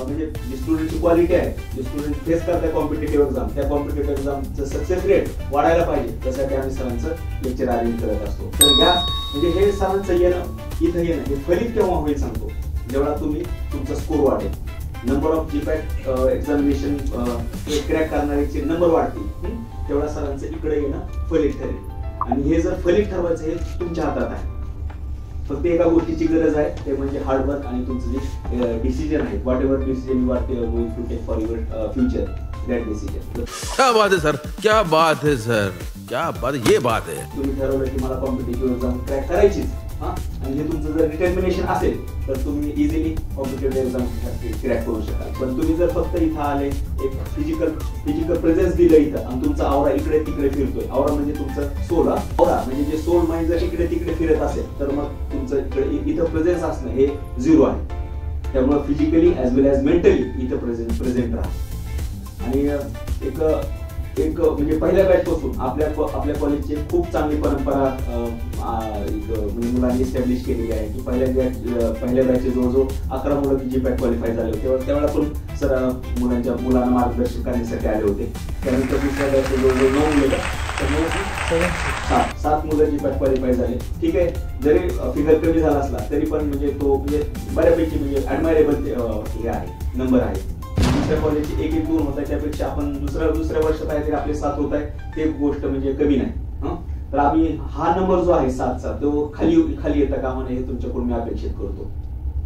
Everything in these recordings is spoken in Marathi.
म्हणजे जी स्टुडंटची क्वालिटी आहे, जे स्टुडंट फेस करतात कॉम्पिटेटिव्ह एक्झाम, त्या कॉम्पिटेटिव्ह एक्झामचं सक्सेस रेट वाढायला पाहिजे, त्यासाठी आम्ही सरांचं लेक्चर अरेंज करत असतो. तर या म्हणजे हे सरांचं इथं येणं हे फलित केव्हा होईल सांगतो, जेवढा तुम्ही तुमचा स्कोर वाढेल, number of GPAT examination crack करणाऱ्याचे नंबर वाढतील, तेवढा सरांचं इकडे येणं फलित ठरेल. आणि हे जर फलित ठरवायचं हे तुमच्या हातात आहे. फक्त एका गोष्टीची गरज आहे, ते म्हणजे हार्डवर्क आणि तुमचं जे डिसिजन आहे, whatever decision you are going to take for your future, that decision. क्या बात है सर, क्या बात है सर, क्या बात, ये बात है. तुम्ही ठरवलं की मला कॉम्पिटेटिव्ह एक्झाम क्रॅक करायचीच, आणि हे तुमचं जर डिटर्मिनेशन असेल तर तुम्ही इझिली कॉम्पिटेटिव्ह एक्झाम क्रॅक करू शकाल. पण तुम्ही जर फक्त इथं आले, एक फिजिकल प्रेझेन्स दिलं इथं, आणि तुमचा आवरा इकडे तिकडे फिरतोय, आवरा म्हणजे तुमचं सोल, आवरा म्हणजे जे सोल माइंड जर इकडे तिकडे फिरत असेल तर मग तुमचं इथं प्रेझेन्स असणं हे झिरो आहे. त्यामुळे फिजिकली ॲज वेल ॲज मेंटली इथं प्रेझेंट राहा. आणि एक म्हणजे पहिल्या बॅच पासून आपल्या कॉलेजची खूप चांगली परंपरा म्हणजे मुलांनी एस्टॅब्लिश केलेली आहे की पहिल्या बॅचचे जवळजवळ 11 मुलं जीपॅट क्वालिफाय झाले होते. त्यावेळेला पण सर मुलांना मार्गदर्शन करण्यासाठी आले होते. त्यानंतर दुसऱ्या बॅचचे जवळजवळ 9 मुलं, त्यामुळे 7 मुलं जीपॅट क्वालिफाय झाले. ठीक आहे, जरी फिगर कमी झाला असला तरी पण म्हणजे तो म्हणजे बऱ्यापैकी म्हणजे ॲडमायरेबल हे आहे, नंबर आहे. दुसऱ्या कॉलेजचे 1-2 होत आहे, त्यापेक्षा आपण दुसऱ्या वर्षात आहे तरी आपले 7 होत आहे, ते गोष्ट म्हणजे कमी नाही. तर आम्ही हा नंबर जो आहे 7चा तो खाली येता कामा नये हे तुमच्याकडून मी अपेक्षित करतो.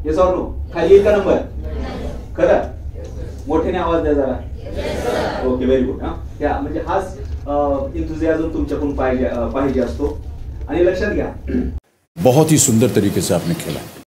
Yes or no? खाली येईल का नंबर? खरं? मोठ्याने आवाज द्या जरा. Okay, very good. त्या म्हणजे हाच एंथुसियाझम तुमच्याकडून पाहिजे असतो. आणि लक्षात घ्या, बहुत ही सुंदर तरीके से आपने खेला.